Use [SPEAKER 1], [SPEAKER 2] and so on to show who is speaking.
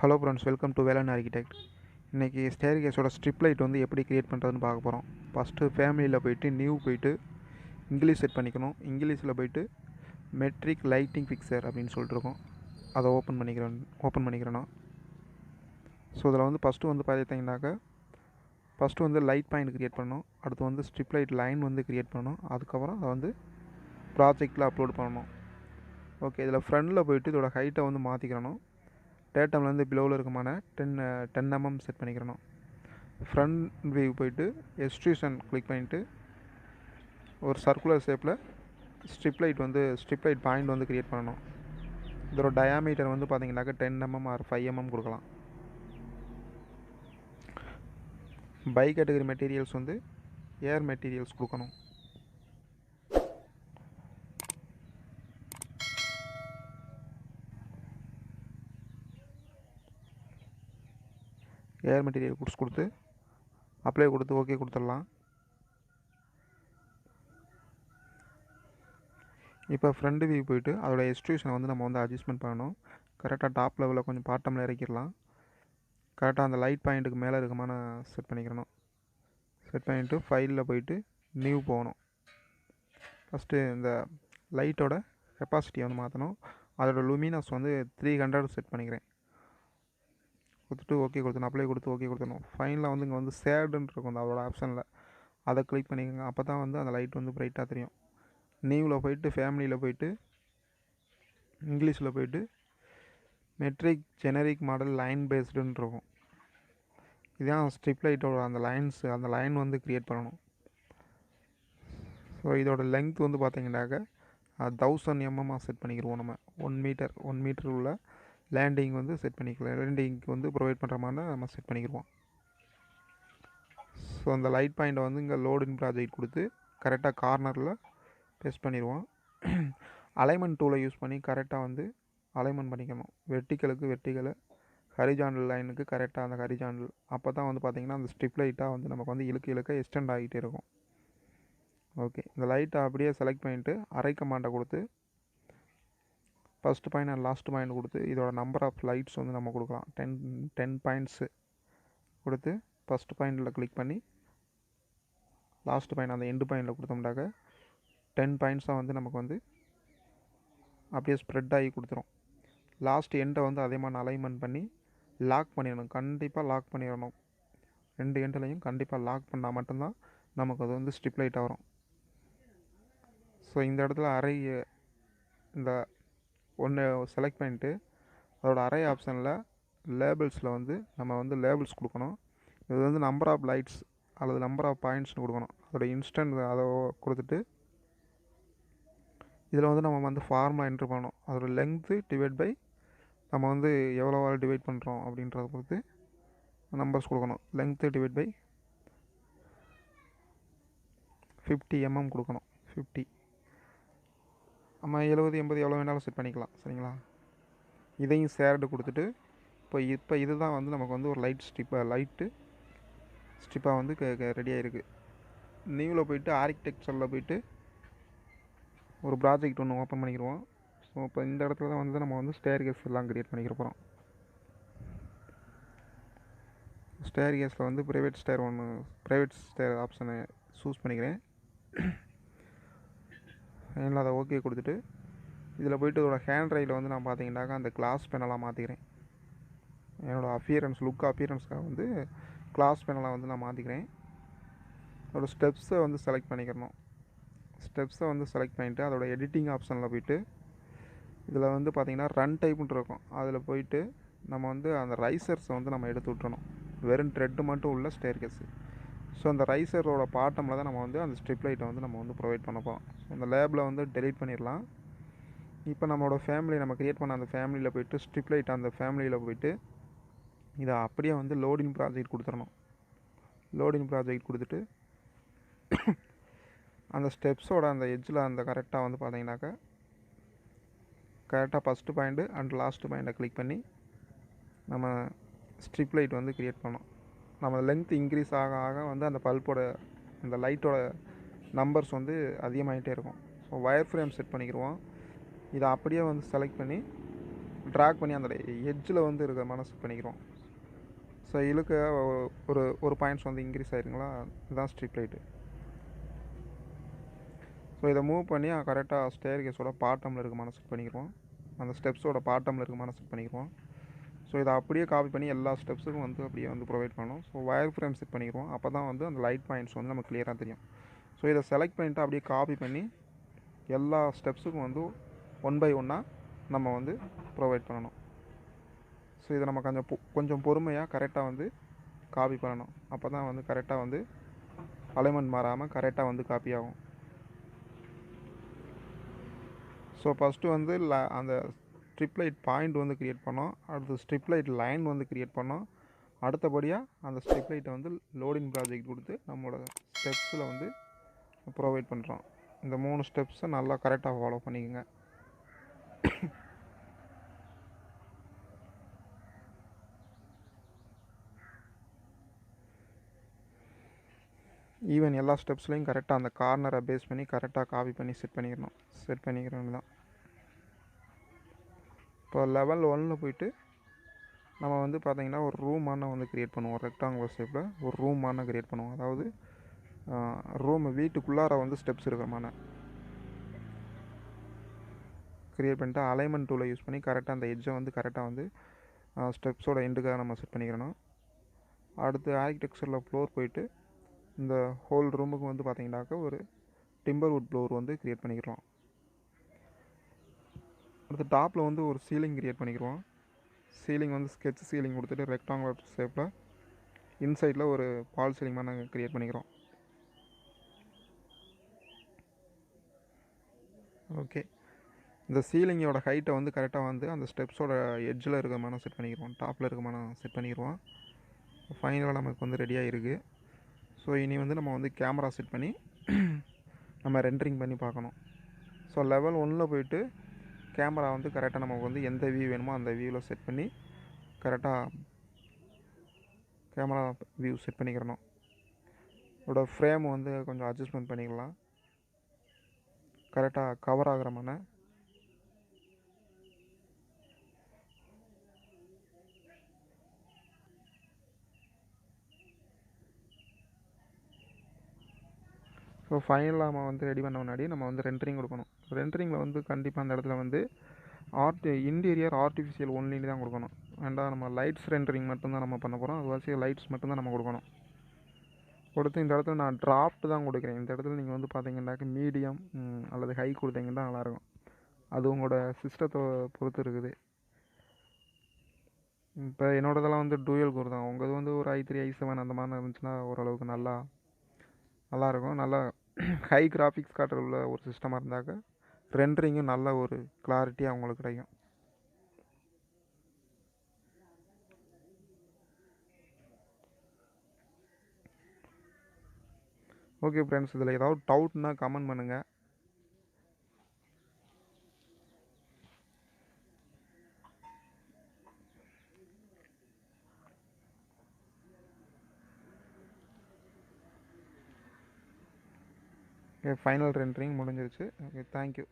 [SPEAKER 1] Hello friends, welcome to Velan architect. இன்றைக்கி stair கேஸோட strip light வந்து எப்படி க்ரியேட் பண்ணுறதுன்னு பார்க்க போகிறோம். ஃபஸ்ட்டு ஃபேமிலியில் போய்ட்டு நியூ போய்ட்டு இங்கிலீஷ் செட் பண்ணிக்கணும். இங்கிலீஷில் போய்ட்டு மெட்ரிக் லைட்டிங் ஃபிக்சர் அப்படின்னு சொல்லிட்டுருக்கோம். அதை ஓப்பன் பண்ணிக்கிறேன்னா ஸோ இதில் வந்து ஃபஸ்ட்டு வந்து பார்த்தீங்கன்னாக்கா ஃபஸ்ட்டு வந்து லைட் பாயிண்ட் க்ரியேட் பண்ணணும். அடுத்து வந்து ஸ்ட்ரிப் லைட் லைன் வந்து க்ரியேட் பண்ணணும். அதுக்கப்புறம் அதை வந்து ப்ராஜெக்டில் அப்லோட் பண்ணணும். ஓகே, இதில் ஃப்ரண்டில் போய்ட்டு இதோட ஹைட்டை வந்து மாற்றிக்கிறணும். டேட்டம்லேருந்து பிலோவில் இருக்குமான 10 mm செட் பண்ணிக்கிறணும். ஃப்ரண்ட் வியூ போய்ட்டு எக்ஸ்ட்ரூஷன் கிளிக் பண்ணிவிட்டு ஒரு சர்க்குலர் ஷேப்பில் ஸ்ட்ரிப் லைட் பாயிண்ட் வந்து க்ரியேட் பண்ணணும். இதோட டயாமீட்டர் வந்து பார்த்தீங்கன்னாக்கா 10 mm ஆர் 5 mm கொடுக்கலாம். பை கேட்டகரி மெட்டீரியல்ஸ் வந்து ஏர் மெட்டீரியல்ஸ் கொடுக்கணும். ஏர் மெட்டீரியல் கொடுத்து அப்ளை கொடுத்து ஓகே கொடுத்துடலாம். இப்போ ஃப்ரண்ட் வியூ போய்ட்டு அதோட எக்ஸ்ட்ரூஷனை வந்து நம்ம வந்து அட்ஜஸ்ட்மெண்ட் பண்ணணும். கரெக்டாக டாப் லெவலில் கொஞ்சம் பாட்டமில் இறக்கிடலாம். கரெக்டாக அந்த லைட் பாயிண்ட்டுக்கு மேலே இருக்குமான செட் பண்ணிக்கிறணும். செட் பண்ணிவிட்டு ஃபைலில் போய்ட்டு நியூ போகணும். ஃபஸ்ட்டு இந்த லைட்டோட கெப்பாசிட்டியை வந்து மாற்றணும். அதோட லூமினஸ் வந்து 300 செட் பண்ணிக்கிறேன். கொடுத்துட்டு ஓகே கொடுத்துணும். அப்ளை கொடுத்து ஓகே கொடுத்துடணும். ஃபைனலாக வந்து இங்கே வந்து ஷேடுன்னு இருக்கும் அதோட ஆப்ஷனில், அதை கிளிக் பண்ணிக்கோங்க. அப்போ தான் வந்து அந்த லைட் வந்து ப்ரைட்டாக தெரியும். நியூவில் போய்ட்டு ஃபேமிலியில் போய்ட்டு இங்கிலீஷில் போய்ட்டு மெட்ரிக் ஜெனரிக் மாடல் லைன் பேஸ்டுன்னு இருக்கும். இதுதான் ஸ்ட்ரிப் லைட்டோட அந்த லைன் வந்து க்ரியேட் பண்ணணும். ஸோ இதோட லெங்த் வந்து பார்த்தீங்கன்னாக்க 1000 mm செட் பண்ணிக்கிடுவோம். நம்ம 1 மீட்டர் உள்ள லேண்டிங் வந்து செட் பண்ணிக்கலாம். லேண்டிங்க்கு வந்து ப்ரொவைட் பண்ணுற மாதிரி நம்ம செட் பண்ணிக்கிடுவோம். ஸோ அந்த லைட் பாயிண்ட்டை வந்து இங்கே லோடின் ப்ராஜெக்ட் கொடுத்து கரெக்டாக கார்னரில் பேஸ்ட் பண்ணிடுவோம். அலைன்மெண்ட் டூலை யூஸ் பண்ணி கரெக்டாக வந்து அலைன்மெண்ட் பண்ணிக்கணும். வெர்டிக்கல், ஹரிஜாண்டல் லைனுக்கு கரெக்டாக அந்த ஹரிஜாண்டல். அப்போ தான் வந்து பார்த்திங்கன்னா அந்த ஸ்ட்ரிப் லைட்டாக வந்து நமக்கு வந்து இழுக்க எக்ஸ்டெண்ட் ஆகிட்டே இருக்கும். ஓகே, இந்த லைட்டை அப்படியே செலக்ட் பண்ணிவிட்டு அரை கமாண்டை கொடுத்து first point and last point கொடுத்து இதோட நம்பர் ஆஃப் லைட்ஸ் வந்து நம்ம கொடுக்கலாம். 10 பாயிண்ட்ஸு கொடுத்து ஃபஸ்ட்டு பாயிண்டில் கிளிக் பண்ணி லாஸ்ட் பாயிண்ட் அந்த எண்டு பாயிண்டில் கொடுத்தோம்னாக்க 10 பாயிண்ட்ஸாக வந்து நமக்கு வந்து அப்படியே ஸ்ப்ரெட் ஆகி கொடுத்துரும். லாஸ்ட் எண்டை வந்து அதே மாதிரி அலைன்மெண்ட் பண்ணி லாக் பண்ணிடணும். கண்டிப்பாக லாக் பண்ணிடணும். 2 எண்ட்லையும் கண்டிப்பாக லாக் பண்ணால் மட்டும்தான் நமக்கு அது வந்து ஸ்ட்ரிப் லைட்டாக வரும். ஸோ இந்த இடத்துல இந்த ஒன்று செலக்ட் பண்ணிட்டு அதோட அரை ஆப்ஷனில் லேபிள்ஸில் வந்து நம்ம வந்து லேபிள்ஸ் கொடுக்கணும். இது வந்து நம்பர் ஆஃப் லைட்ஸ் அல்லது நம்பர் ஆஃப் பாயிண்ட்ஸ்னு கொடுக்கணும். அதோட இன்ஸ்டன்ட் அதை கொடுத்துட்டு இதில் வந்து நம்ம வந்து ஃபார்முலா என்ட்ரு பண்ணணும். அதோட லெங்க்த்து டிவைட் பை நம்ம வந்து எவ்வளோ டிவைட் பண்ணுறோம் அப்படின்றத பொறுத்து நம்பர்ஸ் கொடுக்கணும். லெங்க்த்து டிவைட் பை 50 mm கொடுக்கணும். 50 நம்ம 70 80 எவ்வளோ வேணாலும் செட் பண்ணிக்கலாம். சரிங்களா? இதையும் ஷேர்டு கொடுத்துட்டு இப்போ இதுதான் வந்து நமக்கு வந்து ஒரு லைட்டு ஸ்ட்ரிப்பாக வந்து ரெடியாக இருக்குது. நியூவில் போய்ட்டு ஆர்கிடெக்சரில் போய்ட்டு ஒரு ப்ராஜெக்ட் ஒன்று ஓப்பன் பண்ணிக்கிடுவோம். ஸோ இப்போ இந்த இடத்துல தான் வந்து நம்ம வந்து ஸ்டேர் கேஸ் எல்லாம் க்ரியேட் பண்ணிக்கிற போகிறோம். ஸ்டேர் கேஸில் வந்து ப்ரைவேட் ஸ்டேர் ஆப்ஷனை சூஸ் பண்ணிக்கிறேன். ஃபைனலாக அதை ஓகே கொடுத்துட்டு இதில் போய்ட்டு இதோட ஹேண்ட் ரையில் வந்து நான் பார்த்தீங்கன்னாக்கா அந்த கிளாஸ் பேனலாக மாற்றிக்கிறேன். என்னோடய லுக் அப்பியரன்ஸ்க்காக வந்து கிளாஸ் பேனலாக வந்து நான் மாற்றிக்கிறேன். அதோடய ஸ்டெப்ஸை வந்து செலக்ட் பண்ணிக்கிறணும். ஸ்டெப்ஸை வந்து செலக்ட் பண்ணிவிட்டு அதோட எடிட்டிங் ஆப்ஷனில் போய்ட்டு இதில் வந்து பார்த்திங்கன்னா ரன் டைப்புன்ட்டு இருக்கும். அதில் போய்ட்டு நம்ம வந்து அந்த ரைசர்ஸை வந்து நம்ம எடுத்து விட்டுறணும். வெறும் த்ரெட்டு மட்டும் உள்ள ஸ்டேர் கேஸு. ஸோ அந்த ரைசரோட பாட்டமில் தான் நம்ம வந்து அந்த ஸ்ட்ரிப் லைட்டை வந்து நம்ம வந்து ப்ரொவைட் பண்ண போகிறோம். ஸோ அந்த லேபில் வந்து டெலீட் பண்ணிடலாம். இப்போ நம்மளோட நம்ம க்ரியேட் பண்ண அந்த ஃபேமிலியில் போய்ட்டு ஸ்ட்ரிப் லைட் அந்த ஃபேமிலியில் போய்ட்டு இதை அப்படியே வந்து லோடிங் ப்ராஜெக்ட் கொடுத்துடணும். லோடிங் ப்ராஜெக்ட் கொடுத்துட்டு அந்த ஸ்டெப்ஸோட அந்த எட்ஜில் அந்த கரெக்டாக வந்து பார்த்தீங்கன்னாக்கா கரெக்டாக ஃபஸ்ட்டு பாயிண்ட்டு அண்ட் லாஸ்ட்டு பாயிண்ட்டை கிளிக் பண்ணி நம்ம ஸ்ட்ரிப் லைட் வந்து க்ரியேட் பண்ணோம். நம்ம லென்த் இன்க்ரீஸ் ஆக வந்து அந்த பல்போட அந்த லைட்டோட நம்பர்ஸ் வந்து அதிகமாகிட்டே இருக்கும். ஸோ வயர் ஃப்ரேம் செட் பண்ணிக்கிடுவோம். இதை அப்படியே வந்து செலக்ட் பண்ணி ட்ராக் பண்ணி அந்த எட்ஜில் வந்து இருக்கிற மாதிரி செட் பண்ணிக்கிறோம். ஸோ இழுக்க ஒரு பாயிண்ட்ஸ் வந்து இன்க்ரீஸ் ஆயிருங்களா, இதுதான் ஸ்ட்ரிப் லைட்டு. ஸோ இதை மூவ் பண்ணி கரெக்டாக ஸ்டேர் கேஸோட பாட்டமில் இருக்குமான செட் பண்ணிக்கிறோம். அந்த ஸ்டெப்ஸோட பாட்டமில் இருக்குமான செட் பண்ணிக்கிறோம். ஸோ இதை அப்படியே காப்பி பண்ணி எல்லா ஸ்டெப்ஸுக்கும் வந்து அப்படியே வந்து ப்ரொவைட் பண்ணணும். ஸோ வயர் ஃப்ரேம் செட் பண்ணிக்கிறோம். அப்போ தான் வந்து அந்த லைட் பாயிண்ட்ஸ் வந்து நமக்கு கிளியராக தெரியும். ஸோ இதை செலக்ட் பண்ணிவிட்டு அப்படியே காப்பி பண்ணி எல்லா ஸ்டெப்ஸுக்கும் வந்து 1 by 1 நம்ம வந்து ப்ரொவைட் பண்ணணும். ஸோ இதை நம்ம கொஞ்சம் பொறுமையாக கரெக்டாக வந்து காப்பி பண்ணணும். அப்போ தான் வந்து கரெக்டாக வந்து அலைன்மெண்ட் மாறாமல் கரெக்டாக வந்து காப்பி ஆகும். ஸோ ஃபஸ்ட்டு வந்து அந்த ஸ்ட்ரிப் லைட் பாயிண்ட் வந்து க்ரியேட் பண்ணோம். அடுத்து ஸ்ட்ரிப் லைட் லைன் வந்து க்ரியேட் பண்ணோம். அடுத்தபடியாக அந்த ஸ்ட்ரிப் லைட்டை வந்து லோடிங் ப்ராஜெக்ட் கொடுத்து நம்மளோட ஸ்டெப்ஸில் வந்து ப்ரொவைட் பண்ணுறோம். இந்த 3 ஸ்டெப்ஸை நல்லா கரெக்டாக ஃபாலோ பண்ணிக்கோங்க. ஈவன் எல்லா ஸ்டெப்ஸ்லையும் கரெக்டாக அந்த கார்னரை பேஸ் பண்ணி கரெக்டாக காப்பி பண்ணி செட் பண்ணிக்கிறோன்னு தான். இப்போ லெவல் 1 போயிட்டு நம்ம வந்து பார்த்திங்கன்னா ஒரு ரூமான வந்து க்ரியேட் பண்ணுவோம். ரெக்டாங்குலர் ஷேப்பில் ஒரு ரூமான க்ரியேட் பண்ணுவோம். அதாவது ரூம் வீட்டுக்குள்ளார வந்து ஸ்டெப்ஸ் இருக்கிறமான க்ரியேட் பண்ணிட்டு அலைன்மெண்ட் டூலை யூஸ் பண்ணி கரெக்டாக அந்த எட்ஜை வந்து கரெக்டாக வந்து ஸ்டெப்ஸோட எண்டுக்காக நம்ம செட் பண்ணிக்கிறணும். அடுத்து ஆர்கிடெக்சரில் ஃப்ளோர் போயிட்டு இந்த ஹோல் ரூமுக்கு வந்து பார்த்திங்கனாக்கா ஒரு டிம்பர்வுட் ஃப்ளோர் வந்து க்ரியேட் பண்ணிக்கிறோம். அடுத்து டாப்பில் வந்து ஒரு சீலிங் க்ரியேட் பண்ணிக்கிறோம். சீலிங் வந்து ஸ்கெட்ச் சீலிங் கொடுத்துட்டு ரெக்டாங்குலர் ஷேப்பில் இன்சைடில் ஒரு பால் சீலிங் மாதிரி நாங்கள் க்ரியேட் பண்ணிக்கிறோம். ஓகே, இந்த சீலிங்கோட ஹைட்டை வந்து கரெக்டாக வந்து அந்த ஸ்டெப்ஸோட எட்ஜில் இருக்கிற மாதிரி செட் பண்ணிக்கிறோம். டாப்பில் இருக்கிற மாதிரி செட் பண்ணிக்கிறோம். ஃபைனலாக நமக்கு வந்து ரெடியாக இருக்குது. ஸோ இனி வந்து நம்ம வந்து கேமரா செட் பண்ணி நம்ம ரெண்டரிங் பண்ணி பார்க்கணும். ஸோ லெவல் 1 போயிட்டு கேமரா வந்து கரெக்டாக நமக்கு வந்து எந்த வியூ வேணுமோ அந்த வியூவில் செட் பண்ணி கரெக்டாக கேமரா வியூ செட் பண்ணிக்கிறணும். இதோட ஃப்ரேம் வந்து கொஞ்சம் அட்ஜஸ்ட்மெண்ட் பண்ணிக்கலாம் கரெக்டாக கவர் ஆகிற மாதிரி. ஸோ ஃபைனலாக நம்ம வந்து ரெடி பண்ண முன்னாடி நம்ம வந்து ரெண்டரிங் கொடுக்கணும். ரெண்டரிங்கில் வந்து கண்டிப்பாக அந்த இடத்துல வந்து இன்டீரியர் ஆர்டிஃபிஷியல் ஒன்லின்னு தான் கொடுக்கணும். வேண்டாம், நம்ம லைட்ஸ் ரெண்டரிங் மட்டும்தான் நம்ம பண்ண போகிறோம். அது வச்சு லைட்ஸ் மட்டும்தான் நம்ம கொடுக்கணும். கொடுத்து இந்த இடத்துல நான் டிராஃப்ட் தான் கொடுக்குறேன். இந்த இடத்துல நீங்கள் வந்து பார்த்தீங்கன்னாக்க மீடியம் அல்லது ஹை கொடுத்தீங்கன்னா நல்லாயிருக்கும். அது உங்களோட சிஸ்டத்தை பொறுத்து இருக்குது. இப்போ என்னோடதெல்லாம் வந்து டூயல் கோர் தான். உங்கள் இது வந்து ஒரு i3 i7 அந்த மாதிரி இருந்துச்சுன்னா ஓரளவுக்கு நல்லாயிருக்கும். நல்லா ஹை கிராஃபிக்ஸ் காட்டுற உள்ள ஒரு சிஸ்டமாக இருந்தாக்க ரெண்டரிங்கும் நல்ல ஒரு கிளாரிட்டியாக அவங்களுக்கு கிடைக்கும். ஓகே ஃப்ரெண்ட்ஸ், இதில் ஏதாவது டவுட்னா கமெண்ட் பண்ணுங்கள். ஃபைனல் ரெண்டரிங் முடிஞ்சிருச்சு. Okay, thank you.